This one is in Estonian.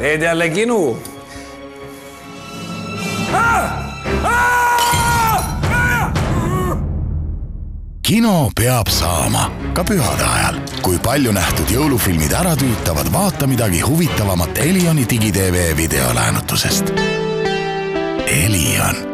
Teed jälle kinu. Kino peab saama, ka pühade ajal. Kui palju nähtud jõulufilmid ära tüütavad, vaata midagi huvitavamat Elioni digitv videoläänutusest. Elion.